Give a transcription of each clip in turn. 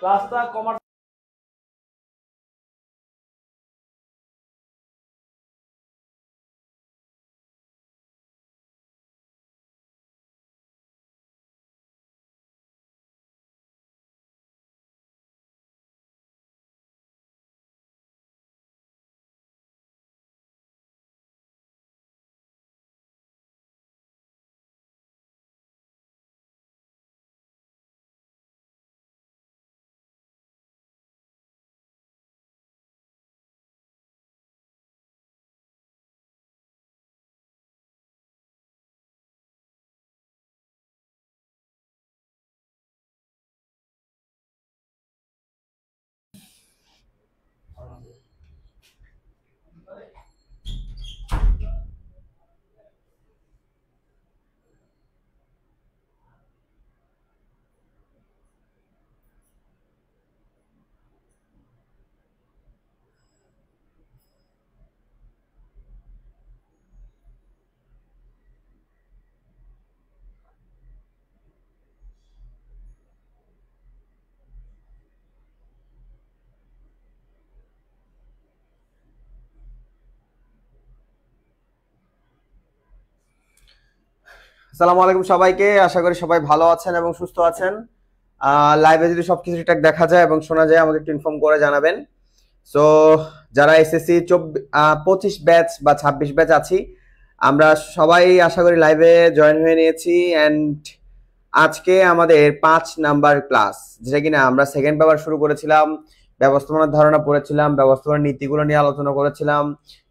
ক্লাসটা কমার আসসালামু আলাইকুম সবাইকে, আশা করি সবাই ভালো আছেন এবং সুস্থ আছেন। লাইভে যদি সবকিছু ঠিকঠাক দেখা যায় এবং শোনা যায় আমাকে একটু ইনফর্ম করে জানাবেন। সো যারা এসএসসি 25 ব্যাচ বা 26 ব্যাচ আছি, আমরা সবাই আশা করি লাইভে জয়েন হয়ে নিয়েছি। অ্যান্ড আজকে আমাদের 5 নাম্বার ক্লাস, যেটা কিনা আমরা সেকেন্ড পেপার শুরু করেছিলাম, ব্যবস্থাপনার ধারণা পড়েছিলাম, ব্যবস্থাপনার নীতিগুলো নিয়ে আলোচনা করেছিলাম,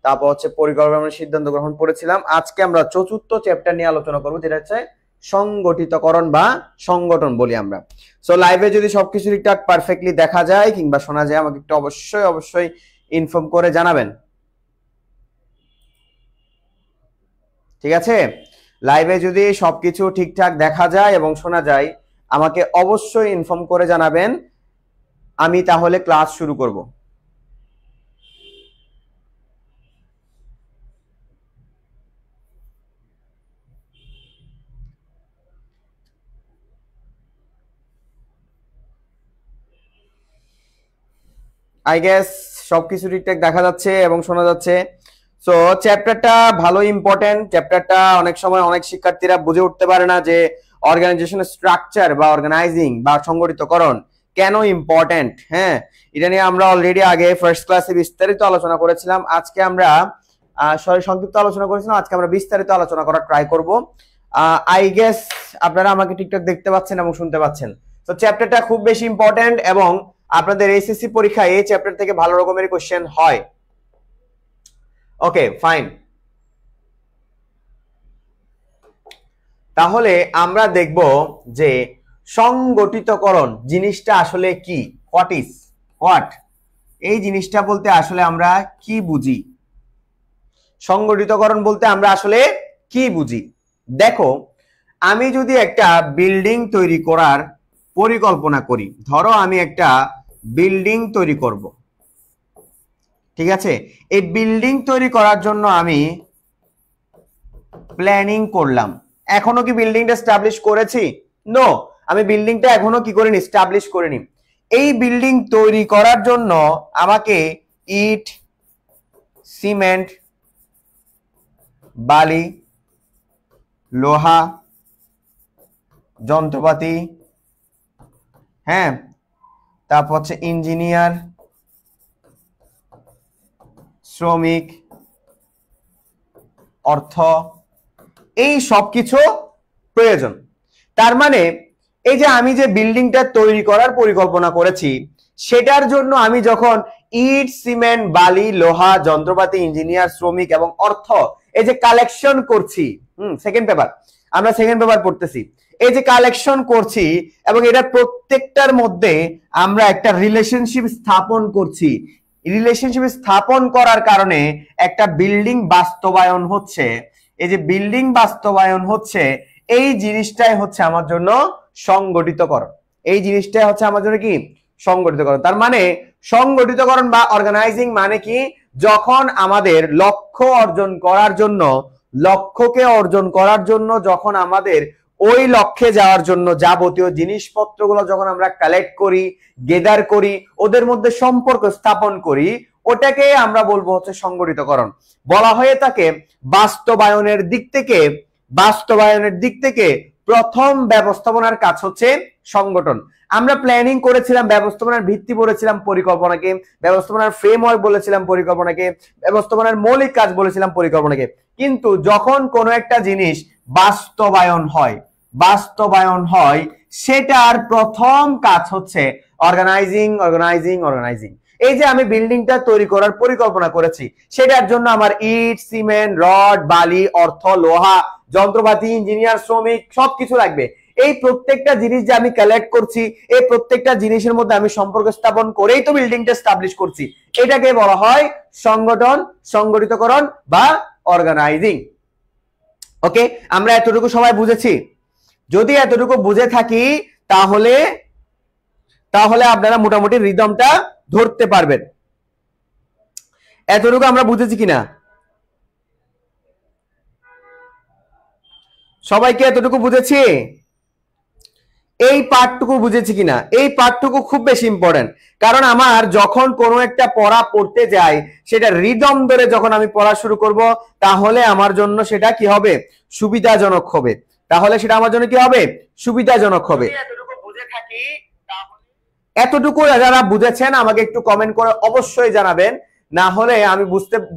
তারপর হচ্ছে পরিকল্পনার সিদ্ধান্ত গ্রহণ করেছিলাম। আজকে আমরা চতুর্থ চ্যাপ্টার নিয়ে আলোচনা করবো, যেটা হচ্ছে সংগঠিতকরণ বা সংগঠন বলি আমরা। সো লাইভে যদি সবকিছু ঠিকঠাক পারফেক্টলি দেখা যায় কিংবা শোনা যায় আমাকে একটু অবশ্যই ইনফর্ম করে জানাবেন, ঠিক আছে? লাইভে যদি সবকিছু ঠিকঠাক দেখা যায় এবং শোনা যায় আমাকে অবশ্যই ইনফর্ম করে জানাবেন, আমি তাহলে ক্লাস শুরু করব। আই গেস সবকিছু ঠিকঠাক দেখা যাচ্ছে এবং শোনা যাচ্ছে। সো চ্যাপ্টারটা ভালো ইম্পর্টেন্ট। চ্যাপ্টারটা অনেক সময় অনেক শিক্ষার্থীরা বুঝে উঠতে পারে না যে অর্গানাইজেশনের স্ট্রাকচার বা অর্গানাইজিং বা সংগঠিতকরণ কেন ইম্পর্টেন্ট। হ্যাঁ, এটা নিয়ে আমরা অলরেডি আগে ফার্স্ট ক্লাসে বিস্তারিত আলোচনা করেছিলাম। আজকে আমরা সংক্ষিপ্ত আলোচনা করেছিলাম, আজকে আমরা বিস্তারিত আলোচনা করার ট্রাই করব। আই গেস আপনারা আমাকে ঠিকঠাক দেখতে পাচ্ছেন এবং শুনতে পাচ্ছেন। তো চ্যাপ্টারটা খুব বেশি ইম্পর্টেন্ট এবং আপনাদের এসএসসি পরীক্ষায় এই চ্যাপ্টার থেকে ভালো রকমের কোশ্চেন হয়। ওকে ফাইন, তাহলে আমরা দেখব যে সংগঠিতকরণ জিনিসটা আসলে কি, হোয়াট এই জিনিসটা বলতে আসলে আমরা কি বুঝি, সংগঠিতকরণ বলতে আমরা আসলে কি বুঝি। দেখো, আমি যদি একটা বিল্ডিং তৈরি করার পরিকল্পনা করি, ধরো আমি একটা বিল্ডিং তৈরি করব, ঠিক আছে? এই বিল্ডিং তৈরি করার জন্য আমি প্ল্যানিং করলাম। এখনো কি বিল্ডিংটা এস্টাবলিশ করেছি? নো, আমি বিল্ডিংটা এখনো কি করিনি, এস্টাবলিশ করিনি। এই বিল্ডিং তৈরি করার জন্য আমাকে ইট, সিমেন্ট, বালি, লোহা, যন্ত্রপাতি, হ্যাঁ, তারপর হচ্ছে ইঞ্জিনিয়ার, শ্রমিক, অর্থ, এই সব কিছু প্রয়োজন। তার মানে এই যে আমি যে বিল্ডিংটা তৈরি করার পরিকল্পনা করেছি, সেটার জন্য আমি যখন ইট, সিমেন্ট, বালি, লোহা, যন্ত্রপাতি, ইঞ্জিনিয়ার, শ্রমিক এবং অর্থ এই যে কালেকশন করছি, সেকেন্ড পেপার, আমরা সেকেন্ড পেপার পড়তেছি, এই যে কালেকশন করছি এবং এটা প্রত্যেকটার মধ্যে আমরা একটা রিলেশনশিপ স্থাপন করছি। রিলেশনশিপ স্থাপন করার কারণে একটা বিল্ডিং বাস্তবায়ন হচ্ছে। এই যে বিল্ডিং বাস্তবায়ন হচ্ছে, এই জিনিসটাই হচ্ছে আমার জন্য সংগঠিতকরণ। এই জিনিসটাই হচ্ছে আমার জন্য কি, সংগঠিতকরণ। তার মানে সংগঠিতকরণ বা অর্গানাইজিং মানে কি, যখন আমাদের লক্ষ্যকে অর্জন করার জন্য যখন আমাদের ওই লক্ষ্যে যাওয়ার জন্য যাবতীয় জিনিসপত্রগুলো যখন আমরা কালেক্ট করি, গেদার করি, ওদের মধ্যে সম্পর্ক স্থাপন করি, ওটাকে আমরা বলবো হচ্ছে সংগঠিতকরণ। বলা হয়ে থাকে বাস্তবায়নের দিক থেকে প্রথম ব্যবস্থাপনার কাজ হচ্ছে সংগঠন। আমরা প্ল্যানিং করেছিলাম, ব্যবস্থাপনার ভিত্তি বলেছিলাম পরিকল্পনাকে, ব্যবস্থাপনার ফ্রেমওয়ার্ক বলেছিলাম পরিকল্পনাকে, ব্যবস্থাপনার মৌলিক কাজ বলেছিলাম পরিকল্পনাকে। কিন্তু যখন কোনো একটা জিনিস বাস্তবায়ন হয় সেটার প্রথম কাজ হচ্ছে অর্গানাইজিং। এই যে আমি বিল্ডিংটা তৈরি করার পরিকল্পনা করেছি, সেটার জন্য আমার ইট, সিমেন্ট, রড, বালি, অর্থ, লোহা, যন্ত্রপাতি, ইঞ্জিনিয়ার, শ্রমিক সবকিছু লাগবে। এই প্রত্যেকটা জিনিস যে আমি কালেক্ট করছি, এই প্রত্যেকটা জিনিসের মধ্যে আমি সম্পর্ক স্থাপন করেই তো বিল্ডিংটা এস্টাবলিশ করছি। এটাকে বলা হয় সংগঠিতকরণ বা অর্গানাইজিং। ওকে, আমরা এতটুকু সবাই বুঝেছি? যদি এতটুকু বুঝে থাকি তাহলে আপনারা মোটামুটি রিদমটা ধরতে পারবেন। এতটুকু আমরা বুঝেছি কিনা? সবাইকে এতটুকু বুঝেছি? এই পার্টটুকু বুঝেছি কিনা? এই পার্টটুকু খুব বেশি ইম্পর্টেন্ট, কারণ আমার যখন কোনো একটা পড়া পড়তে যাই, সেটা রিদম ধরে যখন আমি পড়া শুরু করব, তাহলে আমার জন্য সেটা কি হবে? সুবিধাজনক হবে। সুবিধাজনক হবে। এতটুকু বুঝে থাকি, এতটুকু যারা বুঝেছেন আমাকে একটু কমেন্ট করে অবশ্যই জানাবেন, না হলে আমি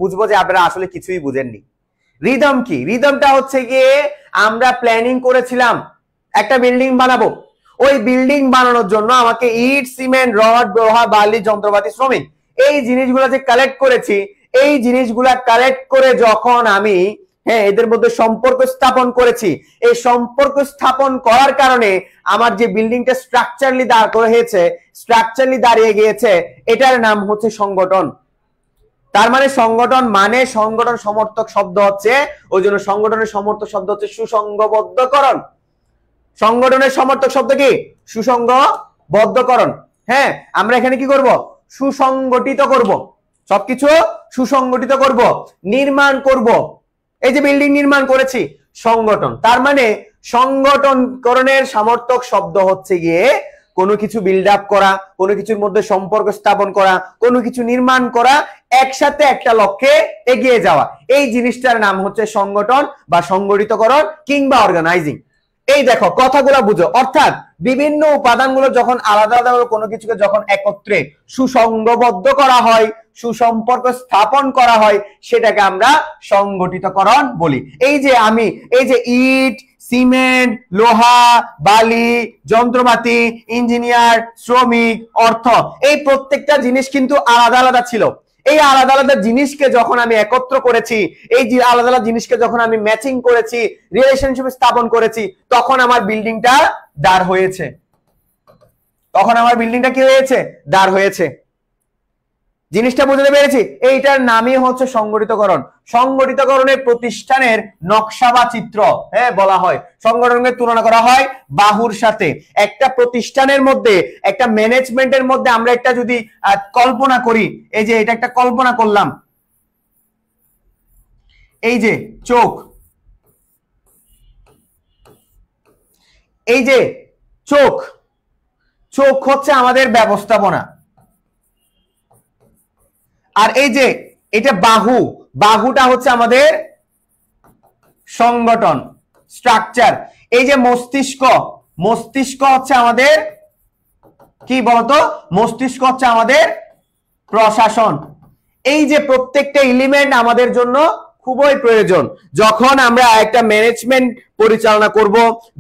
বুঝবো যে আপনারা আসলে কিছুই বুঝেননি। রিদম কি? রিদমটা হচ্ছে গিয়ে আমরা প্ল্যানিং করেছিলাম একটা বিল্ডিং বানাবো। ওই বিল্ডিং বানানোর জন্য আমাকে ইট, সিমেন্ট, রড, লোহা, বালি, যন্ত্রপাতি, শ্রমিক এই জিনিসগুলো যে কালেক্ট করেছি, এই জিনিসগুলা কালেক্ট করে যখন আমি এদের মধ্যে সম্পর্ক স্থাপন করেছি, এই সম্পর্ক স্থাপন করার কারণে আমার যে বিল্ডিংটা স্ট্রাকচারালি দাঁড়িয়ে গিয়েছে, এটার নাম হচ্ছে সংগঠন। তার মানে সংগঠন সমর্থক শব্দ হচ্ছে, ওই জন্য সংগঠনের সমর্থক শব্দ হচ্ছে সুসংঘবদ্ধকরণ। সংগঠনের সমর্থক শব্দ কি? সুসংঘবদ্ধকরণ। আমরা এখানে কি করব? সুসংগঠিত করব, সবকিছু সুসংগঠিত করব, নির্মাণ করব। এই যে বিল্ডিং নির্মাণ করেছি, সংগঠন। তার মানে সংগঠনকরণের সমর্থক শব্দ হচ্ছে গিয়ে কোনো কিছু বিল্ড আপ করা, কোনো কিছুর মধ্যে সম্পর্ক স্থাপন করা, কোনো কিছু নির্মাণ করা, একসাথে একটা লক্ষ্যে এগিয়ে যাওয়া। এই জিনিসটার নাম হচ্ছে সংগঠন বা সংগঠিতকরণ কিংবা অর্গানাইজিং। এই দেখো কথাগুলো বুঝো, অর্থাৎ বিভিন্ন উপাদানগুলো যখন আলাদা আলাদা কোনো কিছুকে যখন একত্রে সুসংঘবদ্ধ করা হয়, সুসম্পর্ক স্থাপন করা হয়, সেটাকে আমরা সংগঠিতকরণ বলি। এই যে ইট, সিমেন্ট, লোহা, বালি, যন্ত্রপাতি, ইঞ্জিনিয়ার, শ্রমিক, অর্থ, এই প্রত্যেকটা জিনিস কিন্তু আলাদা আলাদা ছিল। এই আলাদা আলাদা জিনিসকে যখন আমি একত্র করেছি, এই যে আলাদা আলাদা জিনিসকে যখন আমি ম্যাচিং করেছি, রিলেশনশিপ স্থাপন করেছি, তখন আমার বিল্ডিংটা দাঁড় হয়েছে। দাঁড় হয়েছে। জিনিসটা বুঝতে পেরেছি? এইটার নামই হচ্ছে সংগঠিতকরণ। সংগঠিতকরণের প্রতিষ্ঠানের নকশা বা চিত্র বলা হয়। সংগঠনকে তুলনা করা হয় বাহুর সাথে। একটা প্রতিষ্ঠানের মধ্যে, একটা ম্যানেজমেন্টের মধ্যে আমরা একটা যদি কল্পনা করি, এই যে এটা একটা কল্পনা করলাম, এই যে চোখ, এই যে চোখ হচ্ছে আমাদের ব্যবস্থাপনা। আর এই যে এটা বাহুটা হচ্ছে আমাদের সংগঠন, স্ট্রাকচার। এই যে মস্তিষ্ক হচ্ছে আমাদের কি বলতো? মস্তিষ্ক হচ্ছে আমাদের প্রশাসন। এই যে প্রত্যেকটা এলিমেন্ট আমাদের জন্য খুবই প্রয়োজন। যখন আমরা একটা ম্যানেজমেন্ট পরিচালনা করব,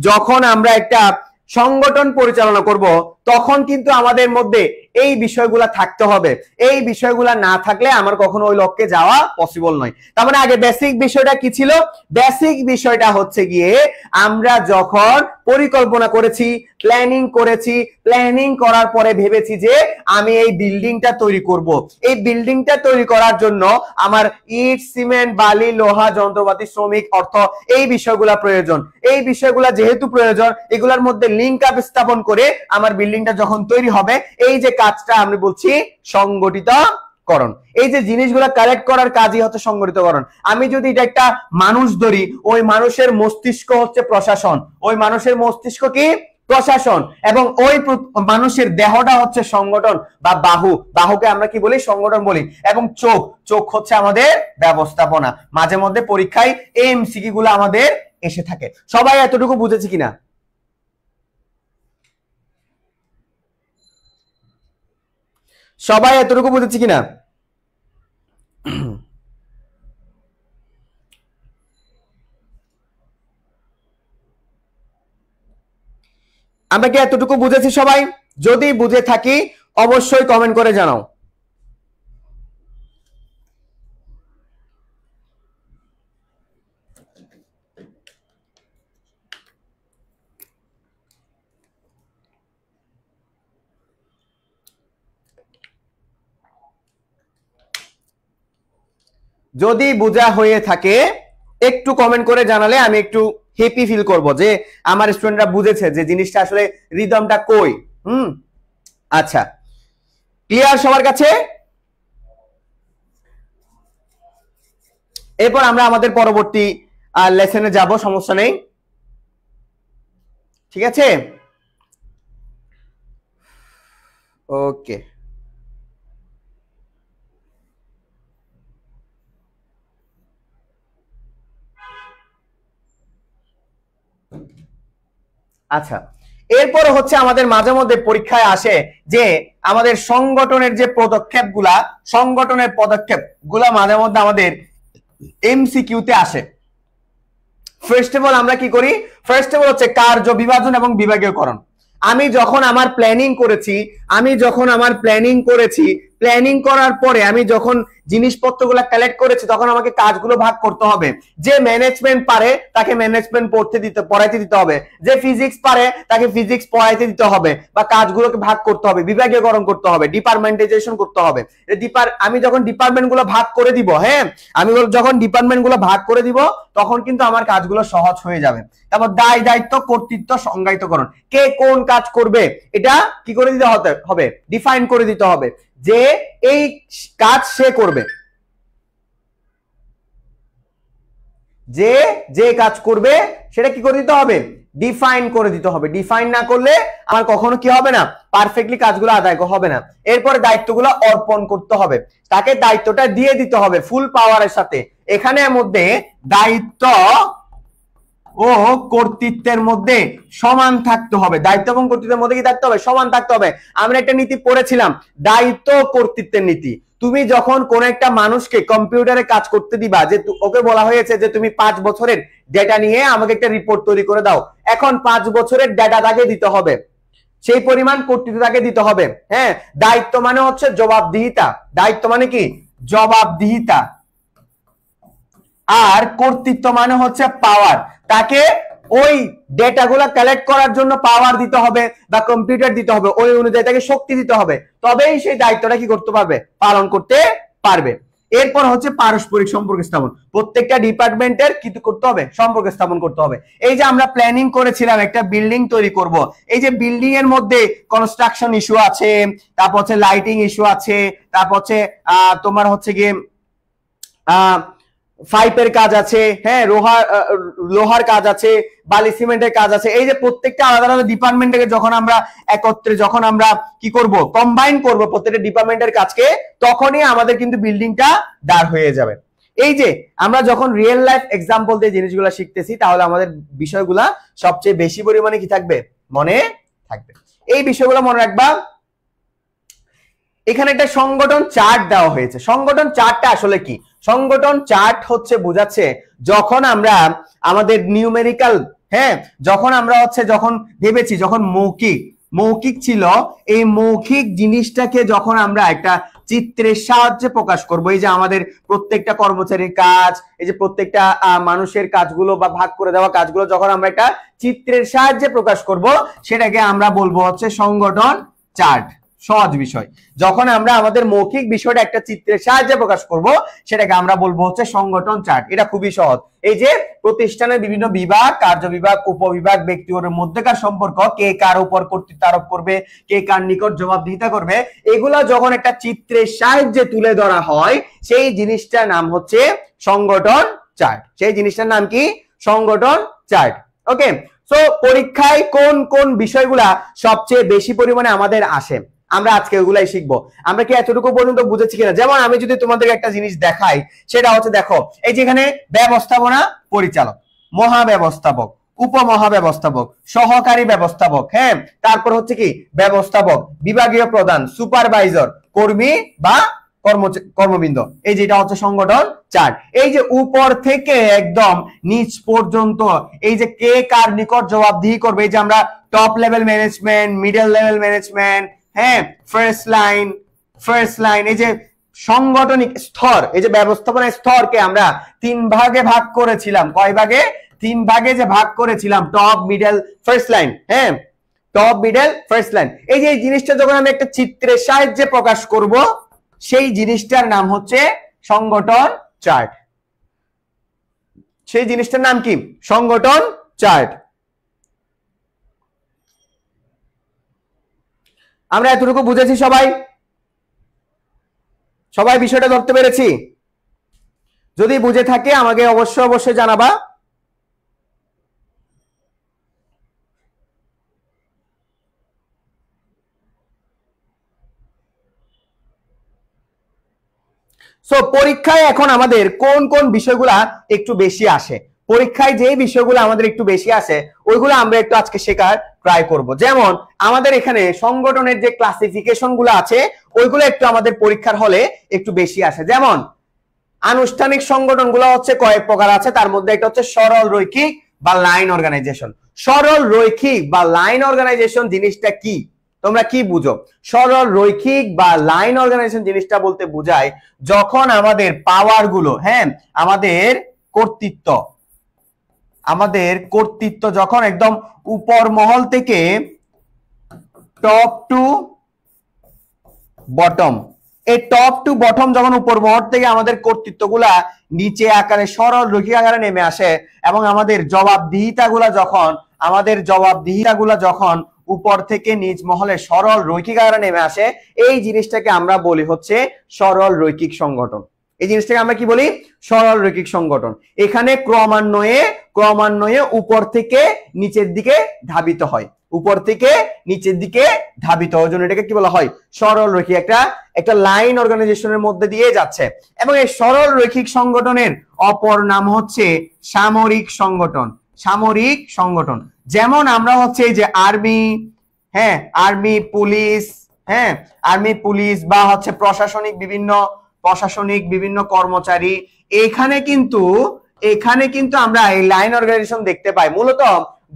যখন আমরা একটা সংগঠন পরিচালনা করব, তখন কিন্তু আমাদের মধ্যে এই বিষয়গুলা থাকতে হবে। এই বিষয়গুলা না থাকলে আমার কখনো ওই লক্ষ্যে যাওয়া পসিবল নয়। তার মানে আগে বেসিক বিষয়টা কি ছিল? বেসিক বিষয়টা হচ্ছে গিয়ে আমরা যখন পরিকল্পনা করেছি, প্ল্যানিং করার পরে ভেবেছি যে আমি এই বিল্ডিংটা তৈরি করব। এই বিল্ডিংটা তৈরি করার জন্য আমার ইট, সিমেন্ট, বালি, লোহা, যন্ত্রপাতি, শ্রমিক, অর্থ এই বিষয়গুলা প্রয়োজন। এই বিষয়গুলা যেহেতু প্রয়োজন, এগুলোর মধ্যে লিংক আপ স্থাপন করে আমার বিল্ডিংটা যখন তৈরি হবে, এই যে কাজটা আমি বলছি সংগঠিতকরণ। করণ। এই যে জিনিসগুলো কালেক্ট করার কাজই হচ্ছে সংগঠিতকরণ। আমি যদি এটা একটা মানুষ ধরি, ওই মানুষের মস্তিষ্ক হচ্ছে প্রশাসন, ওই মানুষের মস্তিষ্ক কি প্রশাসন, এবং ওই মানুষের দেহটা হচ্ছে সংগঠন বা বাহু, বাহুকে আমরা কি বলি সংগঠন বলি, এবং চোখ, চোখ হচ্ছে আমাদের ব্যবস্থাপনা। মাঝে মধ্যে পরীক্ষায় এমসিকিউ গুলো আমাদের এসে থাকে। সবাই এতটুকু বুঝেছে কিনা? সবাই এতটুকু বুঝেছে কিনা? আমরা কি এতটুকু বুঝেছি সবাই? যদি বুঝে থাকি অবশ্যই কমেন্ট করে জানাও। যদি বোঝা হয়ে থাকে একটু কমেন্ট করে জানালে আমি একটু হ্যাপি ফিল করব যে আমার স্টুডেন্টরা বুঝেছে যে জিনিসটা আসলে রিদমটা কই। আচ্ছা, ক্লিয়ার সবার কাছে? এরপর আমরা আমাদের পরবর্তী লেসনে যাব, সমস্যা নেই, ঠিক আছে? ওকে, আচ্ছা। এরপর হচ্ছে আমাদের মাঝে মধ্যে পরীক্ষায় আসে যে আমাদের সংগঠনের যে পদক্ষেপগুলা, সংগঠনের পদক্ষেপগুলা মাঝে মধ্যে আমাদের এমসিকিউতে আসে। ফার্স্ট অফ অল আমরা কি করি? ফার্স্ট অফ অল হচ্ছে কার্য বিভাজন এবং বিভাগীয়করণ। আমি যখন আমার প্ল্যানিং করেছি, প্ল্যানিং করার পরে আমি যখন জিনিসপত্রগুলো কালেক্ট করেছি তখন আমাকে কাজগুলো ভাগ করতে হবে। যে ম্যানেজমেন্ট পারে তাকে ম্যানেজমেন্ট পড়াইতে দিতে হবে, যে ফিজিক্স পারে তাকে ফিজিক্স পড়াইতে দিতে হবে, বা কাজগুলোকে ভাগ করতে হবে, বিভাগীয়করণ করতে হবে, ডিপার্টমেন্টাইজেশন করতে হবে। আমি যখন ডিপার্টমেন্টগুলো ভাগ করে দিব, হ্যাঁ, আমি যখন ডিপার্টমেন্টগুলো ভাগ করে দিব তখন কিন্তু আমার কাজগুলো সহজ হয়ে যাবে। তারপর দায় দায়িত্ব কর্তৃত্ব সংজ্ঞায়িতকরণ, কে কোন কাজ করবে এটা কি করে দিতে হবে, ডিফাইন করে দিতে হবে যে এই কাজ সে করবে, যে যে কাজ করবে সেটা কি করে দিতে হবে, ডিফাইন করে দিতে হবে। ডিফাইন না করলে আমার কখনো কি হবে না, পারফেক্টলি কাজগুলো আদায় হবে না। এরপরে দায়িত্বগুলো অর্পণ করতে হবে, তাকে দায়িত্বটা দিয়ে দিতে হবে ফুল পাওয়ারের সাথে। এখানে মধ্যে দায়িত্ব ও কর্তৃত্বের মধ্যে সমান থাকতে হবে, দায়িত্ব এবং কর্তৃত্বের মধ্যে কি থাকতে হবে, সমান থাকতে হবে। আমরা একটা নীতি পড়েছিলাম, দায়িত্ব কর্তৃত্বের নীতি। তুমি যখন কোন একটা মানুষকে কম্পিউটারে কাজ করতে দিবা, যে ওকে বলা হয়েছে যে তুমি 5 বছরের ডেটা নিয়ে আমাকে একটা রিপোর্ট তৈরি করে দাও, এখন 5 বছরের ডেটা তাকে দিতে হবে, সেই পরিমাণ কর্তৃত্ব তাকে দিতে হবে। হ্যাঁ, দায়িত্ব মানে হচ্ছে জবাবদিহিতা, দায়িত্ব মানে কি জবাবদিহিতা, আর কর্তৃত্ব মানে হচ্ছে পাওয়ার। তাকে ওই ডেটাগুলো কালেক্ট করার জন্য পাওয়ার দিতে হবে বা কম্পিউটার দিতে হবে, ওই অনুযায়ী তাকে শক্তি দিতে হবে, তবেই সেই দায়িত্বটা কি করতে পারবে, পালন করতে পারবে। এরপর হচ্ছে পারস্পরিক সম্পর্ক স্থাপন, প্রত্যেকটা ডিপার্টমেন্টের কি করতে হবে, সম্পর্ক স্থাপন করতে হবে। এই যে আমরা প্ল্যানিং করেছিলাম একটা বিল্ডিং তৈরি করব, এই যে বিল্ডিং এর মধ্যে কনস্ট্রাকশন ইস্যু আছে, তারপর হচ্ছে লাইটিং ইস্যু আছে, তারপর হচ্ছে তোমার হচ্ছে গিয়ে পাইপের কাজ আছে, হ্যাঁ, লোহার কাজ আছে, বালি সিমেন্টের কাজ আছে। এই যে প্রত্যেকটা আলাদা আলাদা ডিপার্টমেন্টকে যখন আমরা একত্রে যখন আমরা কি করব, কম্বাইন করব প্রত্যেকটা ডিপার্টমেন্টের কাজকে, তখনই আমাদের কিন্তু বিল্ডিংটা দাঁড় হয়ে যাবে। এই যে আমরা যখন রিয়েল লাইফ এক্সাম্পল দিয়ে জিনিসগুলো শিখতেছি, তাহলে আমাদের বিষয়গুলা সবচেয়ে বেশি পরিমাণে কি থাকবে, মনে থাকবে। এই বিষয়গুলো মনে রাখবা। এখানে একটা সংগঠন চার্ট দেওয়া হয়েছে। সংগঠন চার্টটা আসলে কি? সংগঠন চার্ট হচ্ছে বোঝাচ্ছে যখন আমরা আমাদের নিউমেরিক্যাল, হ্যাঁ, যখন আমরা হচ্ছে যখন ভেবেছি, যখন মৌখিক ছিল, এই মৌখিক জিনিসটাকে যখন আমরা একটা চিত্রের সাহায্যে প্রকাশ করব, এই যে আমাদের প্রত্যেকটা কর্মচারীর কাজ, এই যে প্রত্যেকটা মানুষের কাজগুলো বা ভাগ করে দেওয়া কাজগুলো যখন আমরা একটা চিত্রের সাহায্যে প্রকাশ করব, সেটাকে আমরা বলবো হচ্ছে সংগঠন চার্ট। সহজ বিষয়। যখন আমরা আমাদের মৌখিক বিষয়টা একটা চিত্রের সাহায্যে প্রকাশ করব, সেটাকে আমরা বলবো হচ্ছে সংগঠন চার্ট। এটা খুবই সহজ। এই যে প্রতিষ্ঠানের বিভিন্ন বিভাগ, কার্য বিভাগ, উপবিভাগ, ব্যক্তিগণের মধ্যকার সম্পর্ক, কে কার উপর কর্তৃত্ব আরোপ করবে, কে কার নিকট জবাবদিহিতা করবে, এগুলা যখন একটা চিত্রের সাহায্যে তুলে ধরা হয়, সেই জিনিসটার নাম হচ্ছে সংগঠন চার্ট। সেই জিনিসটার নাম কি? সংগঠন চার্ট। ওকে, সো পরীক্ষায় কোন কোন বিষয়গুলা সবচেয়ে বেশি পরিমাণে আমাদের আসে, আমরা আজকে ওগুলাই শিখবো। আমরা কি এতটুকু পর্যন্ত বুঝেছি কিনা? যেমন আমি যদি তোমাদের একটা জিনিস দেখাই, সেটা হচ্ছে দেখো, এই যেখানে ব্যবস্থাপনা পরিচালক, মহাব্যবস্থাপক, উপমহাব্যবস্থাপক, সহকারী ব্যবস্থাপক, হ্যাঁ, তারপর হচ্ছে কি ব্যবস্থাপক, বিভাগীয় প্রধান, সুপারভাইজার, কর্মী বা কর্মবৃন্দ, এই যেটা হচ্ছে সংগঠন চার্ট। এই যে উপর থেকে একদম নিচ পর্যন্ত এই যে কে কার নিকট জবাবদিহি করবে, এই যে আমরা top level management, middle level management, হ্যাঁ, ফার্স্ট লাইন, এই যে সাংগঠনিক স্তর, এই যে ব্যবস্থাপনা স্তরকে আমরা 3 ভাগে ভাগ করেছিলাম। কয় ভাগে? 3 ভাগে যে ভাগ করেছিলাম, টপ, মিডল, ফার্স্ট লাইন, হ্যাঁ, টপ, মিডল, ফার্স্ট লাইন। এই যে এই জিনিসটা যখন আমি একটা চিত্রের সাহায্যে প্রকাশ করব, সেই জিনিসটার নাম হচ্ছে সংগঠন চার্ট। সেই জিনিসটার নাম কি? সংগঠন চার্ট। আমরা এতটুকু বুঝেছি সবাই? সবাই বিষয়টা ধরতে পেরেছি? যদি বুঝে থাকে আমাকে অবশ্যই জানাবা। সো পরীক্ষায় এখন আমাদের কোন কোন বিষয়গুলা একটু বেশি আসে, পরীক্ষায় যে বিষয়গুলো আমাদের একটু বেশি আসে, ওইগুলো আমরা একটু আজকে শেখার ট্রাই করব। যেমন আমাদের এখানে সংগঠনের যে ক্লাসিফিকেশন গুলো আছে, ওইগুলো একটু আমাদের পরীক্ষার হলে একটু বেশি আসে। যেমন আনুষ্ঠানিক সংগঠন গুলো হচ্ছে কয়েক প্রকার আছে, তার মধ্যে একটা হচ্ছে সরল রৈখিক বা লাইন অর্গানাইজেশন। সরল রৈখিক বা লাইন অর্গানাইজেশন জিনিসটা কি, তোমরা কি বুঝো? সরল রৈখিক বা লাইন অর্গানাইজেশন জিনিসটা বলতে বোঝায় যখন আমাদের পাওয়ার গুলো, হ্যাঁ, আমাদের কর্তৃত্ব যখন একদম উপর মহল থেকে টপ টু বটম, এই টপ টু বটম যখন উপর মহল থেকে আমাদের কর্তৃত্বগুলা নিচে আকারে সরল রৈখিক আকারে নেমে আসে, এবং আমাদের জবাবদিহিতাগুলা যখন উপর থেকে নিচ মহলে সরল রৈখিক আকারে নেমে আসে, এই জিনিসটাকে আমরা বলি হচ্ছে সরল রৈখিক সংগঠন। এই জিনিসটাকে আমরা কি বলি? সরল রৈখিক সংগঠন। এখানে ক্রমান্বয়ে উপর থেকে নিচের দিকে ধাবিত হয়, উপর থেকে নিচের দিকে ধাবিত হওয়ার জন্য এটাকে কি বলা হয়? সরল রৈখিক। একটা লাইন অর্গানাইজেশনের মধ্যে দিয়ে যাচ্ছে। এবং এই সরল রৈখিক সংগঠনের অপর নাম হচ্ছে সামরিক সংগঠন। যেমন আমরা হচ্ছে এই যে আর্মি, হ্যাঁ, আর্মি পুলিশ বা হচ্ছে প্রশাসনিক বিভিন্ন কর্মচারী, এখানে কিন্তু আমরা এই লাইন অর্গানাইজেশন দেখতে পাই। মূলত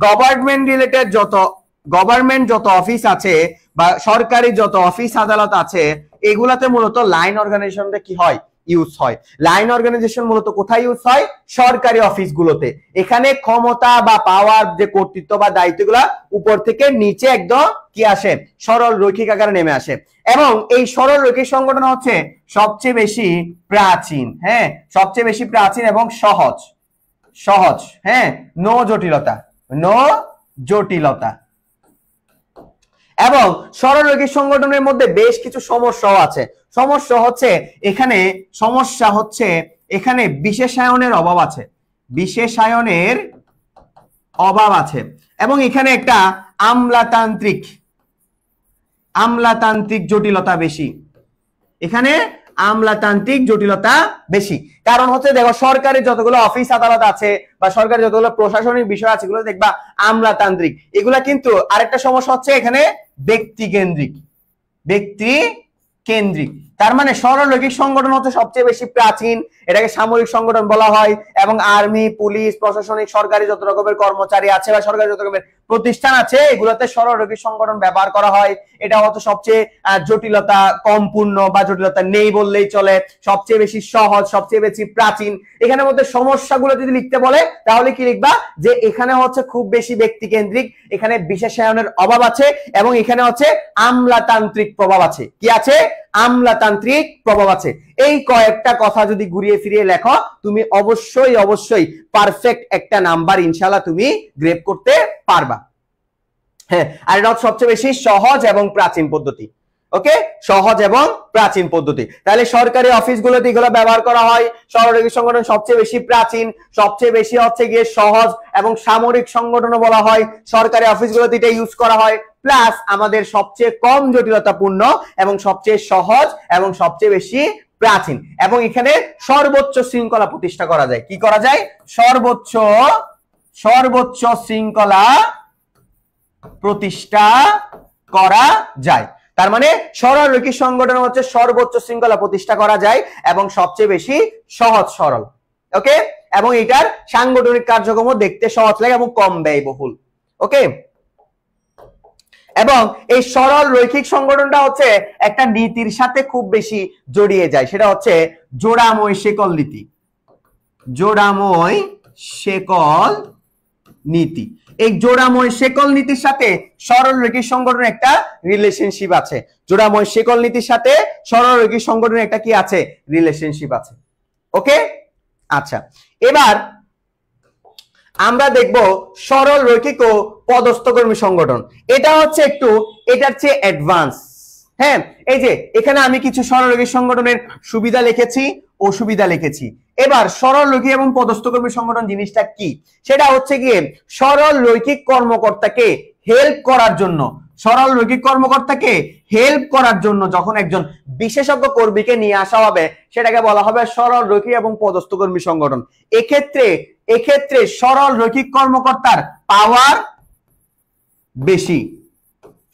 গভর্নমেন্ট রিলেটেড যত অফিস আছে বা সরকারি যত অফিস আদালত আছে, এগুলাতে মূলত লাইন অর্গানাইজেশনটা কি হয়? ইউজ হয়। লাইন অর্গানাইজেশন মূলত কোথায় ইউজ হয়? সরকারি অফিসগুলোতে। এখানে ক্ষমতা বা পাওয়ার, যে কর্তৃত্ব বা দায়িত্বগুলা উপর থেকে নিচে একদম কি আসে? সরল রৈখিক আকারে নেমে আসে। এবং এই সরল রৈখিক সংগঠন হচ্ছে সবচেয়ে বেশি প্রাচীন, হ্যাঁ, সবচেয়ে বেশি প্রাচীন এবং সহজ, হ্যাঁ, নো জটিলতা। এবং সরল রৈখিক সংগঠনের মধ্যে বেশ কিছু সমস্যা হচ্ছে এখানে বিশেষায়নের অভাব আছে, এবং এখানে একটা আমলাতান্ত্রিক জটিলতা বেশি। কারণ হচ্ছে দেখো, সরকারি যতগুলো অফিস আদালত আছে বা সরকারি যতগুলো প্রশাসনিক বিষয় আছে, এগুলো দেখবা আমলাতান্ত্রিক। এগুলা কিন্তু আরেকটা সমস্যা হচ্ছে এখানে ব্যক্তি কেন্দ্রিক। তার মানে সরলরৈখিক সংগঠন হচ্ছে সবচেয়ে বেশি প্রাচীন, এটাকে সামরিক সংগঠন বলা হয়, এবং আর্মি, পুলিশ, প্রশাসনিক, সরকারি যত রকমের কর্মচারী আছে বা সরকারি যত রকমের প্রতিষ্ঠান আছে এগুলোতে সরলরৈখিক সংগঠন ব্যবহার করা হয়। এটা হচ্ছে সবচেয়ে জটিলতা কম পূর্ণ বা জটিলতা নেই বললেই চলে, সবচেয়ে বেশি সহজ, সবচেয়ে বেশি প্রাচীন। এখানে মধ্যে সমস্যাগুলো যদি লিখতে বলে তাহলে কি লিখবা, যে এখানে হচ্ছে খুব বেশি ব্যক্তি কেন্দ্রিক, এখানে বিশেষায়নের অভাব আছে, এবং এখানে হচ্ছে আমলাতান্ত্রিক প্রভাব আছে। কি আছে? আমলাতান্ত্রিক প্রভাব আছে। এই কয়েকটা কথা যদি ঘুরিয়ে ফিরিয়ে লেখো তুমি অবশ্যই অবশ্যই পারফেক্ট একটা নাম্বার ইনশাআল্লাহ তুমি গ্রেড করতে পারবা। হ্যাঁ, আর এটা সবচেয়ে বেশি সহজ এবং প্রাচীন পদ্ধতি। ওকে, সহজ এবং প্রাচীন পদ্ধতি। তাহলে সরকারি অফিসগুলোতে এগুলো ব্যবহার করা হয়। সরলরৈখিক সংগঠন সবচেয়ে বেশি প্রাচীন, সবচেয়ে বেশি হচ্ছে গিয়ে সহজ, এবং সামরিক সংগঠনও বলা হয়। সরকারি অফিসগুলোতে এটা ইউজ করা হয়। প্লাস আমাদের সবচেয়ে কম জটিলতাপূর্ণ এবং সবচেয়ে সহজ এবং সবচেয়ে বেশি প্রাচীন, এবং এখানে সর্বোচ্চ শৃঙ্খলা প্রতিষ্ঠা করা যায়। কি করা যায়? সর্বোচ্চ শৃঙ্খলা প্রতিষ্ঠা করা যায়। তার মানে সরলরৈখিক সংগঠন হচ্ছে সর্বোচ্চ শৃঙ্খলা প্রতিষ্ঠা করা যায় এবং সবচেয়ে বেশি সহজ সরল। ওকে, এবং এটার সাংগঠনিক কার্যক্রম দেখতে সহজ লাগে এবং কম ব্যয়বহুল। ওকে, এবং এই সরল রৈখিক সংগঠনটা হচ্ছে একটা নীতির সাথে খুব বেশি জড়িয়ে যায়, সেটা হচ্ছে জোড়াময় শেকল নীতি। জোড়াময় শেকল নীতি, এই জোড়াময় শেকল নীতির সাথে সরল রৈখিক সংগঠনের একটা রিলেশনশিপ আছে। জোড়াময় শেকল নীতির সাথে সরল রৈখিক সংগঠনের একটা কি আছে? রিলেশনশিপ আছে। ওকে, আচ্ছা, এবার আমরা দেখব সরল রৈখিক ও পদস্থকর্মী সংগঠন। এটা হচ্ছে একটু এটার চেয়ে অ্যাডভান্স। হ্যাঁ, এই যে এখানে আমি কিছু সরল রৈখিক সংগঠনের সুবিধা লিখেছি, অসুবিধা লিখেছি। এবার সরল রৈখিক এবং পদস্থকর্মী সংগঠন জিনিসটা কি, সেটা হচ্ছে গিয়ে সরল রৈখিক কর্মকর্তাকে হেল্প করার জন্য, সরল রৈখিক কর্মকর্তাকে হেল্প করার জন্য যখন একজন বিশেষজ্ঞ কর্মীকে নিয়ে আসা হবে সেটাকে বলা হবে সরল রৈখিক এবং পদস্থকর্মী সংগঠন। এক্ষেত্রে সরল রৈখিক কর্মকর্তার পাওয়ার বেশি।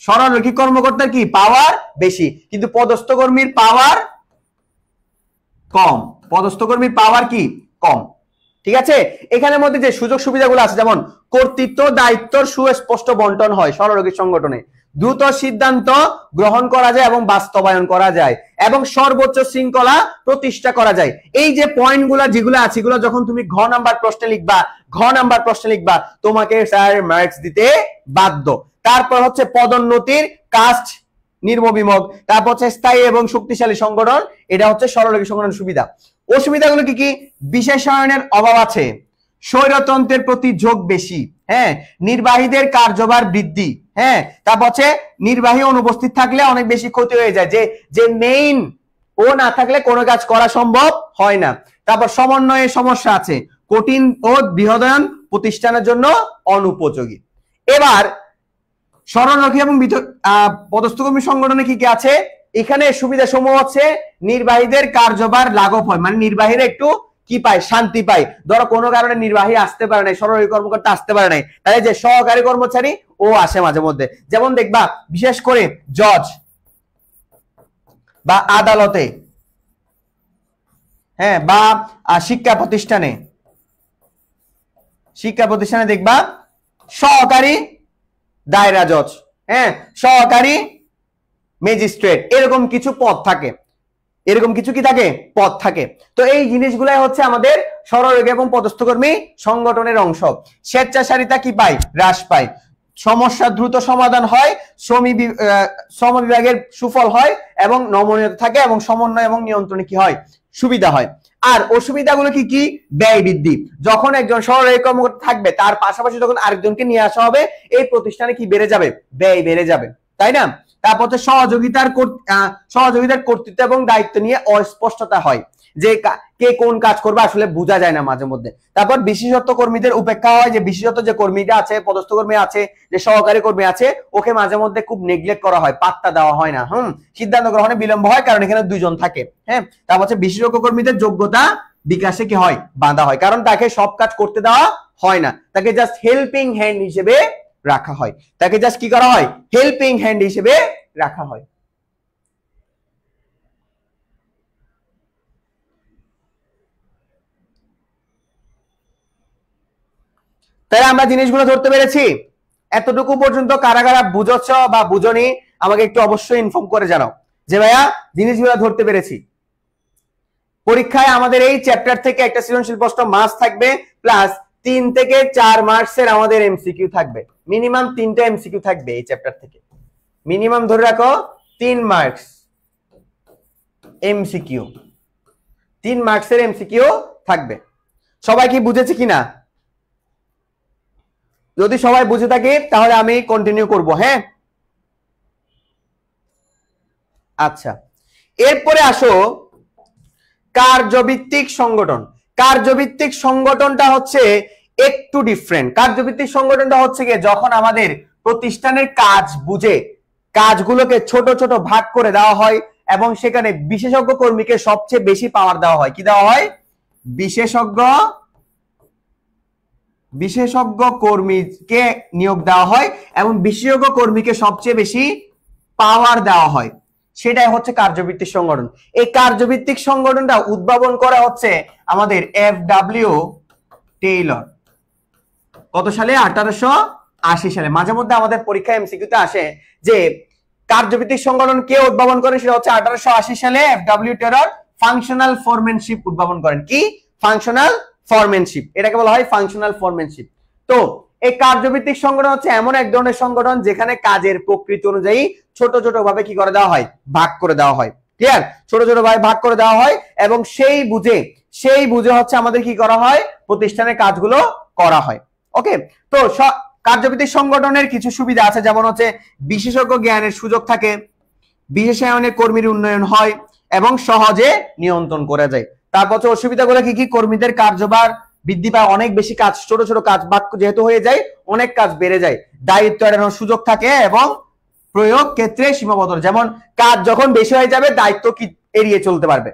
সরল রৈখিক কর্মকর্তার কি পাওয়ার বেশি, কিন্তু পদস্থকর্মীর পাওয়ার কম। পদস্থকর্মীর পাওয়ার কি কম। ঠিক আছে, এখানের মধ্যে যে সুযোগ সুবিধাগুলো আছে, যেমন কর্তৃত্ব দায়িত্বর সুস্পষ্ট বন্টন হয় সরল রৈখিক সংগঠনে, দ্রুত সিদ্ধান্ত গ্রহণ করা যায় এবং বাস্তবায়ন করা যায়, এবং সর্বোচ্চ শৃঙ্খলা প্রতিষ্ঠা করা যায়। এই যে পয়েন্টগুলো যেগুলো আছে এগুলো যখন তুমি ঘ নাম্বার প্রশ্নে লিখবা তোমাকে স্যার মার্কস দিতে বাধ্য। তারপর হচ্ছে পদোন্নতির কাস্ট নির্মবিমুখ, তারপর হচ্ছে স্থায়ী এবং শক্তিশালী সংগঠন, এটা হচ্ছে সরল রৈখিক সংগঠনের সুবিধা। অসুবিধাগুলো কি কি? বিশেষায়নের অভাব আছে, স্বৈরতন্ত্রের প্রতি ঝোঁক বেশি, হ্যাঁ, নির্বাহীদের কার্যভার বৃদ্ধি, হ্যাঁ, তারপর হচ্ছে নির্বাহী অনুপস্থিত থাকলে অনেক বেশি ক্ষতি হয়ে যায়, যে মেইন ও না থাকলে কোনো কাজ করা সম্ভব হয় না। তারপর সমন্বয়ের সমস্যা আছে, কঠিন ও বৃহদায়ন প্রতিষ্ঠানের জন্য অনুপযোগী। এবার সরল রৈখিক এবং পদস্থকর্মী সংগঠনে কি কি আছে? এখানে সুবিধা সমূহ হচ্ছে নির্বাহীদের কার্যভার লাঘব হয়, মানে নির্বাহীরা একটু কি পায়? শান্তি পায়। ধরো কোনো কারণে নির্বাহী আসতে পারে নাই, সরল রৈখিক কর্মকর্তা আসতে পারে নাই, তাহলে যে সহকারী কর্মচারী ও আসে মাঝে মধ্যে। যেমন দেখবা বিশেষ করে জজ বা আদালতে, হ্যাঁ, বা শিক্ষা প্রতিষ্ঠানে দেখবা সহকারী দায়রা জজ, হ্যাঁ, সহকারী ম্যাজিস্ট্রেট, এরকম কিছু পদ থাকে, পদ থাকে। তো এই জিনিসগুলাই হচ্ছে আমাদের সরল রৈখিক এবং পদস্থকর্মী সংগঠনের অংশ। স্বেচ্ছাচারিতা কি পায়? হ্রাস পায়। সমস্যা দ্রুত সমাধান হয়, শ্রম বিভাগের সুফল হয় এবং নমনীয়তা থাকে, এবং সমন্বয় এবং নিয়ন্ত্রণে কি হয়? সুবিধা হয়। আর অসুবিধাগুলো কি কি? ব্যয় বৃদ্ধি। যখন একজন সরল রৈখিক কর্মকর্তা থাকবে তার পাশাপাশি যখন আরেকজনকে নিয়ে আসা হবে এই প্রতিষ্ঠানে কি বেড়ে যাবে? ব্যয় বেড়ে যাবে, তাই না? তারপর হচ্ছে সহযোগিতার কর্তৃত্ব এবং দায়িত্ব নিয়ে অস্পষ্টতা হয়, যে কে কোন কাজ করবে আসলে বোঝা যায় না মাঝে মধ্যে। তারপর বিশেষত্ব কর্মীদের উপেক্ষা হয়, যে বিশেষত্ব যে কর্মীটা আছে, পদস্থ কর্মী আছে, যে সহকারী কর্মী আছে, ওকে মাঝে মধ্যে খুব নেগলেক্ট করা হয়, পাত্তা দেওয়া হয় না। সিদ্ধান্ত গ্রহণে বিলম্ব হয় কারণ এখানে দুইজন থাকে। হ্যাঁ, তারপর হচ্ছে বিশেষজ্ঞ কর্মীদের যোগ্যতা বিকাশে কি হয়? বাধা হয়, কারণ তাকে সব কাজ করতে দেওয়া হয় না, তাকে জাস্ট হেল্পিং হ্যান্ড হিসেবে রাখা হয়। তাকে জাস্ট কি করা হয়? হেল্পিং হ্যান্ড হিসেবে রাখা হয়। তাহলে আমরা জিনিসগুলো ধরতে পেরেছি। এতটুকু পর্যন্ত কারা কারা বুঝছ বা বুঝনি আমাকে একটু অবশ্যই ইনফর্ম করে জানাও যে ভাইয়া জিনিসগুলো ধরতে পেরেছি। পরীক্ষায় আমাদের এই চ্যাপ্টার থেকে একটা সৃজনশীল প্রশ্ন মাস্ট থাকবে, প্লাস 3 থেকে 4 মার্কসের আমাদের এমসিকিউ থাকবে। মিনিমাম 3টা এমসিকিউ থাকবে এই চ্যাপ্টার থেকে, মিনিমাম ধরে রাখো 3 মার্কস এমসিকিউ, 3 মার্কসের এমসিকিউ থাকবে। সবাই কি বুঝেছে কিনা? যদি সবাই বুঝে থাকে তাহলে আমি কন্টিনিউ করব। হ্যাঁ, আচ্ছা, এরপরে আসো কার্যভিত্তিক সংগঠন। কার্যভিত্তিক সংগঠনটা হচ্ছে একটু ডিফারেন্ট। কার্যভিত্তিক সংগঠনটা হচ্ছে কি, যখন আমাদের প্রতিষ্ঠানের কাজ বুঝে কাজগুলোকে ছোট ছোট ভাগ করে দেওয়া হয় এবং সেখানে বিশেষজ্ঞ কর্মীকে সবচেয়ে বেশি পাওয়ার দেওয়া হয়। কি দেওয়া হয়? বিশেষজ্ঞ কর্মীকে নিয়োগ দেওয়া হয় এবং বিশেষজ্ঞ কর্মীকে সবচেয়ে বেশি পাওয়ার দেওয়া হয়। সেটাই হচ্ছে কার্যভিত্তিক সংগঠন। এই কার্যভিত্তিক সংগঠনটা উদ্ভাবন করা হচ্ছে আমাদের এফ.ডব্লিউ. টেইলর। কত সালে? 1880 সালে। মাঝে মধ্যে আমাদের পরীক্ষা এমসিকিউতে আসে যে কার্যভিত্তিক সংগঠন কে উদ্ভাবন করেন, সেটা হচ্ছে 1880 সালে এফ.ডব্লিউ. টেইলর ফাংশনাল ফরম্যানশিপ উদ্ভাবন করেন। কি? ফাংশনাল ফরম্যানশিপ, এটাকে বলা হয় ফাংশনাল ফরম্যানশিপ। তো এই কার্যভিত্তিক সংগঠন হচ্ছে এমন এক ধরনের সংগঠন যেখানে কাজের প্রকৃতি অনুযায়ী ছোট ছোট ভাবে কি করে দেওয়া হয়? ভাগ করে দেওয়া হয়। ক্লিয়ার? ছোট ছোট ভাবে ভাগ করে দেওয়া হয় এবং সেই বুঝে হচ্ছে আমাদের কি করা হয়? প্রতিষ্ঠানের কাজগুলো করা হয়। ওকে, তো কার্যভিত্তিক সংগঠনের কিছু সুবিধা আছে, যেমন হচ্ছে বিশেষজ্ঞ জ্ঞানের সুযোগ থাকে, বিশেষায়নের কর্মীর উন্নয়ন হয় এবং সহজে নিয়ন্ত্রণ করা যায়। তারপর হচ্ছে অসুবিধাগুলো কি কি? কর্মীদের কার্যভার বৃদ্ধি পায়, অনেক বেশি কাজ, ছোট ছোট কাজ ভাগ যেহেতু হয়ে যায় অনেক কাজ বেড়ে যায়। দায়িত্ব এড়ানোর সুযোগ থাকে এবং প্রয়োগ ক্ষেত্রে সীমাবদ্ধতা, যেমন কাজ যখন বেশি হয়ে যাবে দায়িত্ব কি এড়িয়ে চলতে পারবে।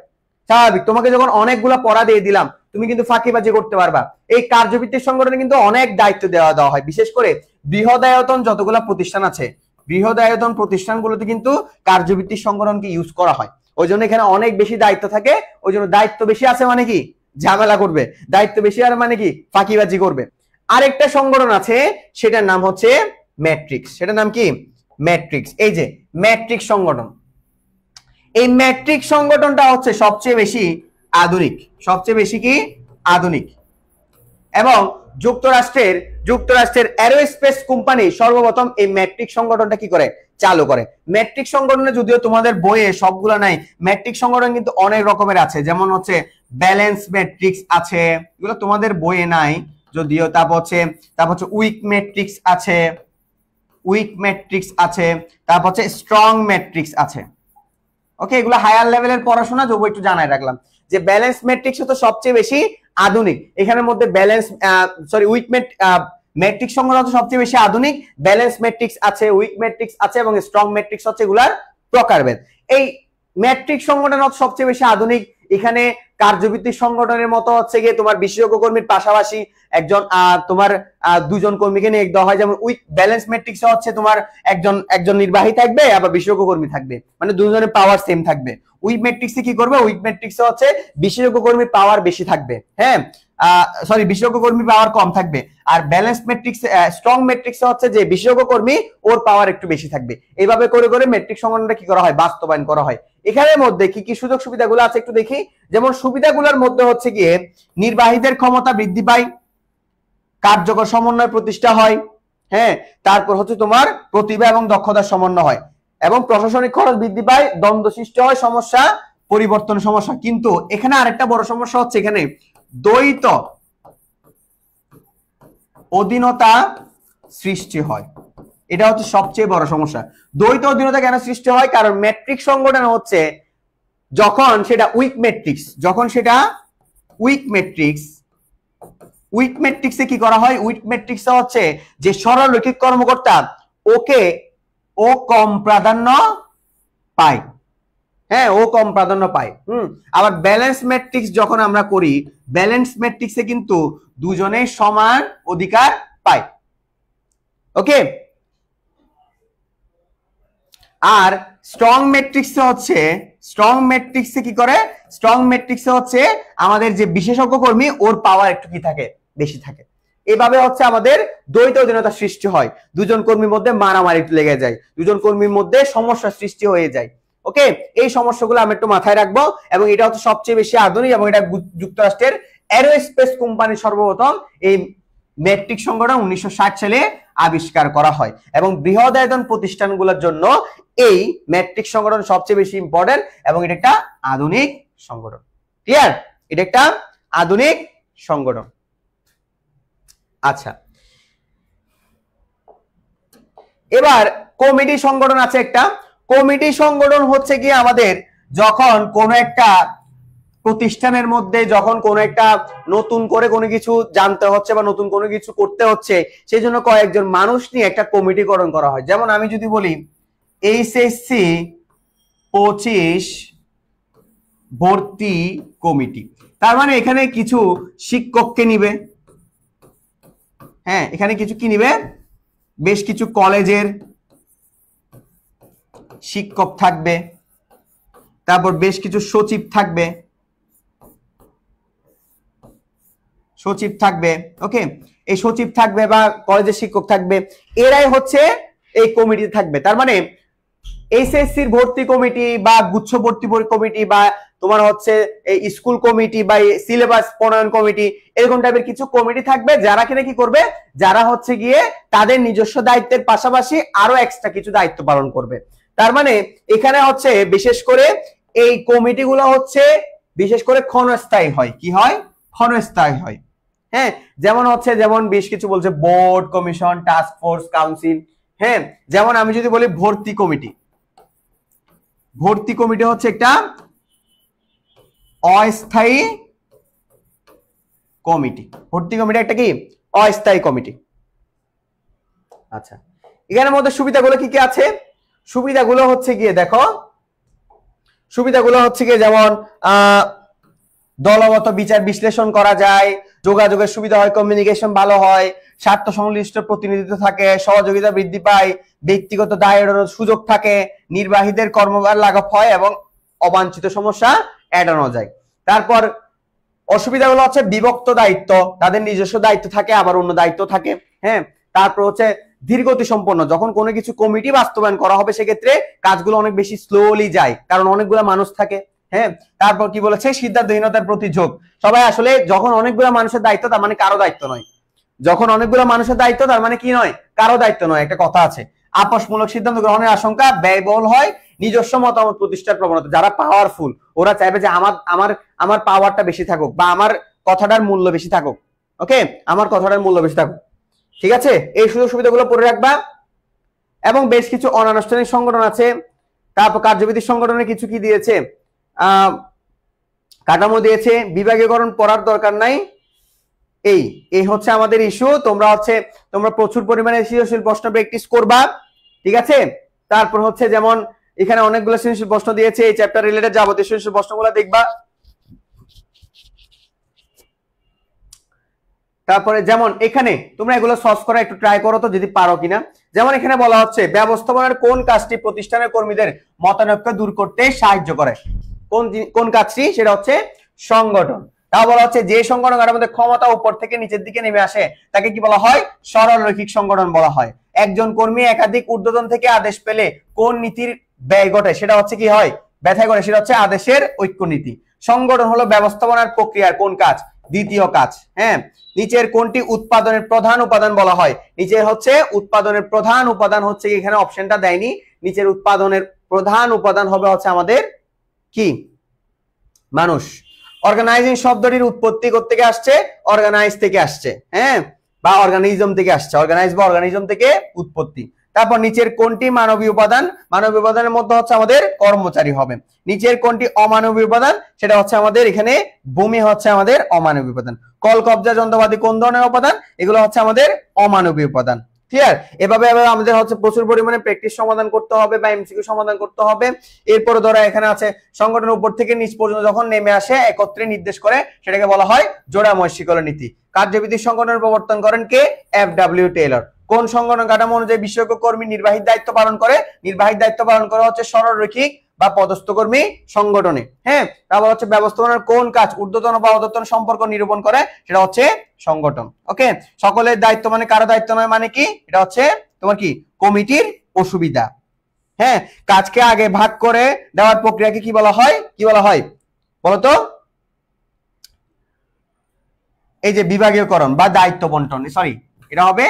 স্বাভাবিক, তোমাকে যখন অনেকগুলা পড়া দিয়ে দিলাম তুমি কিন্তু ফাঁকিবাজি করতে পারবা। এই কার্যভিত্তিক সংগঠনে কিন্তু অনেক দায়িত্ব দেওয়া হয়, বিশেষ করে বৃহদায়তন যতগুলা প্রতিষ্ঠান আছে, বৃহদায়তন প্রতিষ্ঠানগুলোতে কিন্তু কার্যভিত্তিক সংগঠনকে ইউজ করা হয়। ওই জন্য এখানে অনেক বেশি দায়িত্ব থাকে। ওই জন্য দায়িত্ব বেশি আছে মানে কি? ঝামেলা করবে। দায়িত্ব বেশি আর মানে কি? ফাঁকিবাজি করবে। আরেকটা সংগঠন আছে, সেটার নাম হচ্ছে ম্যাট্রিক্স। সেটার নাম কি? ম্যাট্রিক্স। এই যে ম্যাট্রিক্স সংগঠন, এই ম্যাট্রিক্স সংগঠনটা হচ্ছে সবচেয়ে বেশি আধুনিক, সবচেয়ে বেশি কি? আধুনিক। এবং যুক্তরাষ্ট্রের অ্যারোস্পেস কোম্পানি সর্বপ্রথম এই ম্যাট্রিক্স সংগঠনটা কি করে? চালু করে। ম্যাট্রিক্স সংগঠনে যদিও তোমাদের বইয়ে সবগুলো নাই, ম্যাট্রিক্স সংগঠন কিন্তু অনেক রকমের আছে, যেমন হচ্ছে ব্যালেন্স ম্যাট্রিক্স আছে, এগুলো তোমাদের বইয়ে নাই যদিও। তারপর হচ্ছে উইক ম্যাট্রিক্স আছে, তারপর হচ্ছে স্ট্রং ম্যাট্রিক্স আছে। ওকে, এগুলো হায়ার লেভেলের পড়াশোনা, তবু একটু জানাই রাখলাম যে ব্যালেন্স ম্যাট্রিক্স হচ্ছে সবচেয়ে বেশি আধুনিক। এখানের মধ্যে উইক ম্যাট্রিক্স সংগঠন হচ্ছে সবচেয়ে বেশি আধুনিক। ব্যালেন্স ম্যাট্রিক্স আছে, উইক ম্যাট্রিক্স আছে এবং স্ট্রং ম্যাট্রিক্স হচ্ছে এগুলার প্রকারভেদ। এই ম্যাট্রিক্স সংগঠন হচ্ছে সবচেয়ে বেশি আধুনিক। এখানে কার্যভিত্তিক সংগঠনের মতো হচ্ছে গিয়ে তোমার বিশেষজ্ঞ কর্মীর পাশাপাশি তোমার 2জন কর্মীকে নিয়োগ দেওয়া হয়। যেমন উইক ব্যালেন্স ম্যাট্রিক্স হচ্ছে তোমার একজন নির্বাহী থাকবে, আবার বিশেষজ্ঞ কর্মী থাকবে, মানে দুজনের পাওয়ার সেম থাকবে। উইক ম্যাট্রিক্সে কি করবে? উইক ম্যাট্রিক্সে হচ্ছে বিশেষজ্ঞ কর্মীর পাওয়ার বেশি থাকবে, হ্যাঁ, বিশেষজ্ঞ কর্মী পাওয়ার কম থাকবে। আর ব্যালেন্স ম্যাট্রিক্স, স্ট্রং ম্যাট্রিক্সে হচ্ছে যে বিশেষজ্ঞ কর্মী ওর পাওয়ার একটু বেশি থাকবে। এইভাবে করে করে ম্যাট্রিক্স সংগঠনটা কি করা হয়? বাস্তবায়ন করা হয়। এখানের মধ্যে কি কি সুযোগ সুবিধাগুলো আছে একটু দেখি। যেমন সুবিধাগুলোর মধ্যে হচ্ছে গিয়ে নির্বাহীদের ক্ষমতা বৃদ্ধি পায়, কার্যকর সমন্বয় প্রতিষ্ঠা হয়, হ্যাঁ, তারপর হচ্ছে তোমার প্রতিভা এবং দক্ষতার সমন্বয় হয় এবং প্রশাসনিক খরচ বৃদ্ধি পায়, দ্বন্দ্ব সৃষ্টি হয়, সমস্যা পরিবর্তন সমস্যা। কিন্তু এখানে আরেকটা বড় সমস্যা হচ্ছে, এখানে দ্বৈত অধীনতা সৃষ্টি হয়। এটা হচ্ছে সবচেয়ে বড় সমস্যা। দ্বৈত অধীনতা কেন সৃষ্টি হয়? কারণ ম্যাট্রিক্স সংগঠন হচ্ছে যখন সেটা উইক ম্যাট্রিক্সে কি করা হয়? উইক ম্যাট্রিক্সে হচ্ছে যে সরলরৈখিক কর্মকর্তা ও কম প্রাধান্য পায়, হ্যাঁ, ও কম প্রাধান্য পায়। আবার ব্যালেন্স ম্যাট্রিক্স যখন আমরা করি, ব্যালেন্স ম্যাট্রিক্সে কিন্তু দুজনে সমান অধিকার পায়। ওকে, আর স্ট্রং ম্যাট্রিক্সে কি করে? স্ট্রং ম্যাট্রিক্সে হচ্ছে আমাদের যে বিশেষজ্ঞ কর্মী ওর পাওয়ার একটু কি থাকে? বেশি থাকে। এভাবে হচ্ছে আমাদের দ্বৈত অধীনতা সৃষ্টি হয়, দুজন কর্মীর মধ্যে মারামারি লেগে যায়, দুজন কর্মীর মধ্যে সমস্যা সৃষ্টি হয়ে যায়। ওকে, এই সমস্যাগুলো আমি একটু মাথায় রাখবো। এবং এটা হচ্ছে সবচেয়ে বেশি আধুনিক, এবং এটা যুক্তরাষ্ট্রের এরোস্পেস কোম্পানি সর্বপ্রথম এই মেট্রিক সংগঠন 1960 সালে আবিষ্কার করা হয়। এবং বৃহদায়তন প্রতিষ্ঠানগুলোর জন্য এই মেট্রিক সংগঠন সবচেয়ে বেশি ইম্পর্টেন্ট, এবং এটা একটা আধুনিক সংগঠন। ক্লিয়ার? এটা একটা আধুনিক সংগঠন। আচ্ছা, এবার কমিটি সংগঠন আছে একটা। কমিটি সংগঠন হচ্ছে কি আমাদের যখন কোন একটা প্রতিষ্ঠানের মধ্যে যখন কোনো একটা নতুন করে কোনো কিছু জানতে হচ্ছে বা নতুন কোনো কিছু করতে হচ্ছে, সেই জন্য কয়েকজন মানুষ নিয়ে একটা কমিটি গঠন করা হয়। যেমন আমি যদি বলি এইচএসসি 25 ভর্তি কমিটি, তার মানে এখানে কিছু শিক্ষককে নিবে, হ্যাঁ এখানে কিছু কি নিবে, বেশ কিছু কলেজের শিক্ষক থাকবে, তারপর বেশ কিছু সচিব থাকবে, ওকে, এই সচিব থাকবে বা কলেজের শিক্ষক থাকবে, এরাই হচ্ছে এই কমিটিতে থাকবে। তার মানে এইচএসসির ভর্তি কমিটি বা গুচ্ছ ভর্তি কমিটি বা তোমার হচ্ছে এই স্কুল কমিটি বা সিলেবাস প্রণয়ন কমিটি, এরকম টাইপের কিছু কমিটি থাকবে, যারা কিনা কি করবে, যারা হচ্ছে গিয়ে তাদের নিজস্ব দায়িত্বের পাশাপাশি আরো এক্সট্রা কিছু দায়িত্ব পালন করবে। তার মানে এখানে হচ্ছে বিশেষ করে এই কমিটিগুলো হচ্ছে বিশেষ করে ক্ষণস্থায়ী হয়। কি হয়? ক্ষণস্থায়ী হয়। হ্যাঁ, যেমন হচ্ছে যেমন বেশ কিছু বলছে board, commission, task force, council. হ্যাঁ, যেমন আমি যদি বলি ভর্তি কমিটি, ভর্তি কমিটি হচ্ছে একটা অস্থায়ী কমিটি। ভর্তি কমিটি একটা কি? অস্থায়ী কমিটি। আচ্ছা, এখানের মধ্যে সুবিধাগুলো কি কি আছে? সুবিধাগুলো হচ্ছে গিয়ে দেখো, সুবিধাগুলো হচ্ছে গিয়ে যেমন দলগত বিচার বিশ্লেষণ করা যায়, যোগাযোগের সুবিধা হয়, কমিউনিকেশন ভালো হয়, স্বার্থ সংশ্লিষ্ট প্রতিনিধিত্ব থাকে, সহযোগিতা বৃদ্ধি পায়, ব্যক্তিগত দায় এড়ানোর সুযোগ থাকে, নির্বাহীদের কর্মভার লাঘব হয় এবং অবাঞ্ছিত সমস্যা এড়ানো যায়। তারপর অসুবিধাগুলো হচ্ছে বিভক্ত দায়িত্ব, তাদের নিজস্ব দায়িত্ব থাকে আবার অন্য দায়িত্ব থাকে। হ্যাঁ, তারপর হচ্ছে ধীরগতি সম্পন্ন, যখন কোনো কিছু কমিটি বাস্তবায়ন করা হবে সেক্ষেত্রে কাজগুলো অনেক বেশি স্লোলি যায়, কারণ অনেকগুলো মানুষ থাকে। হ্যাঁ, তারপর কি বলেছে? সিদ্ধান্তহীনতার প্রতি ঝোঁক। সবাই আসলে যখন অনেকগুলো মানুষের দায়িত্ব, তার মানে কারো দায়িত্ব নয়। যখন অনেকগুলো মানুষের দায়িত্ব, তার মানে কি নয়? কারো দায়িত্ব নয়। একটা কথা আছে, আপসমূলক সিদ্ধান্ত গ্রহণের আশঙ্কা, ব্যয়বহুল হয়, নিজস্ব মতামত প্রতিষ্ঠার প্রবণতা। যারা পাওয়ারফুল ওরা চাইবে যে আমার পাওয়ারটা বেশি থাকুক বা আমার কথাটার মূল্য বেশি থাকুক। ওকে, আমার কথাটার মূল্য বেশি থাকুক। ঠিক আছে, এই সুযোগ সুবিধাগুলো পড়ে রাখবা। এবং বেশ কিছু অনানুষ্ঠানিক সংগঠন আছে। তারপর কার্যবিধি সংগঠনে কিছু কি দিয়েছে, কাঠামো দিয়েছে। বিভাগীয়করণ পড়ার দরকার নাই। এই হচ্ছে আমাদের ইস্যু। তোমরা প্রচুর পরিমাণে সৃজনশীল প্রশ্ন প্র্যাকটিস করবা। ঠিক আছে, তারপর হচ্ছে যেমন এখানে অনেকগুলো সৃজনশীল প্রশ্ন দিয়েছে, এই চ্যাপ্টার রিলেটেড যাবতীয় সৃজনশীল প্রশ্নগুলো দেখবা। তারপরে যেমন এখানে তোমরা এগুলো সলভ করা একটু ট্রাই করো তো, যদি পারো কিনা। যেমন এখানে বলা হচ্ছে ব্যবস্থাপনার কোন কাজটি প্রতিষ্ঠানের কর্মীদের মতানৈক্য দূর করতে সাহায্য করে? কোন কাজটি? সেটা হচ্ছে সংগঠন। তাও বলা হচ্ছে যে সংগঠনের মধ্যে ক্ষমতা উপর থেকে নিচের দিকে নেমে আসে তাকে কি বলা হয়? সরল রৈখিক সংগঠন বলা হয়। একজন কর্মী একাধিক ঊর্ধ্বতন থেকে আদেশ পেলে কোন নীতির ব্যয় ঘটে? সেটা হচ্ছে কি হয়? ব্যথায় ঘটে। সেটা হচ্ছে আদেশের ঐক্য নীতি। সংগঠন হলো ব্যবস্থাপনার প্রক্রিয়ার কোন কাজ? দ্বিতীয় কাজ। হ্যাঁ, নিচের কোনটি উৎপাদনের প্রধান উপাদান বলা হয়? নিচের হচ্ছে উৎপাদনের প্রধান উপাদান হচ্ছে, এখানে অপশনটা দেয়নি। নিচের উৎপাদনের প্রধান উপাদান হবে হচ্ছে আমাদের কি? মানুষ। অর্গানাইজিং শব্দটির উৎপত্তি থেকে আসছে, অর্গানাইজ থেকে আসছে। হ্যাঁ, বা অর্গানিজম থেকে আসছে। অর্গানাইজ বা অর্গানিজম থেকে উৎপত্তি। তারপর নিচের কোনটি মানবীয় উপাদান? মানবীয় উপাদানের মধ্যে হচ্ছে আমাদের কর্মচারী হবে। নিচের কোনটি অমানবীয় উপাদান? সেটা হচ্ছে আমাদের এখানে ভূমি হচ্ছে আমাদের অমানবীয় উপাদান। কল কবজা যন্ত্রপাতি কোন ধরনের উপাদান? এগুলো হচ্ছে আমাদের অমানবীয় উপাদান। ক্লিয়ার? এভাবে আমাদের হচ্ছে প্রচুর পরিমাণে প্র্যাকটিস সমাধান করতে হবে বা এমসিকিউ সমাধান করতে হবে। এরপরে ধরো এখানে আছে সংগঠনের উপর থেকে নিচ পর্যন্ত যখন নেমে আসে একত্রে নির্দেশ করে, সেটাকে বলা হয় জোড়াময় শিকল নীতি। কার্যবিধি সংগঠনের প্রবর্তন করেন কে? FW Taylor. কোন সংগঠন কাঠামো অনুযায়ী বিশেষজ্ঞ কর্মী নির্বাহী দায়িত্ব পালন করে? নির্বাহী দায়িত্ব পালন করা হচ্ছে সরল রৈখিক বা পদস্থকর্মী সংগঠনে। হ্যাঁ, তারপর হচ্ছে ব্যবস্থাপনার কোন কাজ ঊর্ধ্বতন বা অধস্তন সম্পর্ক নিরূপণ করে, সেটা হচ্ছে সংগঠন। ওকে, সকলের দায়িত্ব মানে কারো দায়িত্ব নয়, মানে কি এটা হচ্ছে তোমার কি কমিটির অসুবিধা। হ্যাঁ, কাজকে আগে ভাগ করে দেওয়ার প্রক্রিয়াকে কি বলা হয়, কি বলা হয় বলতো? এই যে বিভাগীয়করণ বা দায়িত্ব বন্টন, সরি এটা হবে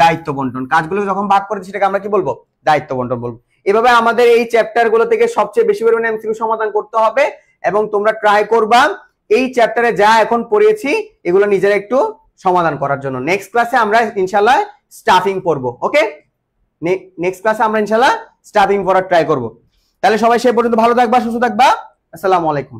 দায়িত্ব বন্টন। কাজগুলো যখন ভাগ করে সেটাকে আমরা কি বলবো, দায়িত্ব বন্টন বলবো। এভাবে আমাদের এই চ্যাপ্টার গুলো থেকে সবচেয়ে বেশি পরিমাণে এমসিকিউ সমাধান করতে হবে এবং তোমরা ট্রাই করবা এই চ্যাপ্টারে যা এখন পড়িয়েছি এগুলো নিজেরা একটু সমাধান করার জন্য। নেক্সট ক্লাসে আমরা ইনশাআল্লাহ স্টাফিং পড়বো। ওকে, নেক্সট ক্লাসে আমরা ইনশাআল্লাহ স্টাফিং পড়ার ট্রাই করব। তাহলে সবাই সে পর্যন্ত ভালো থাকবা, সুস্থ থাকবা। আসসালামু আলাইকুম।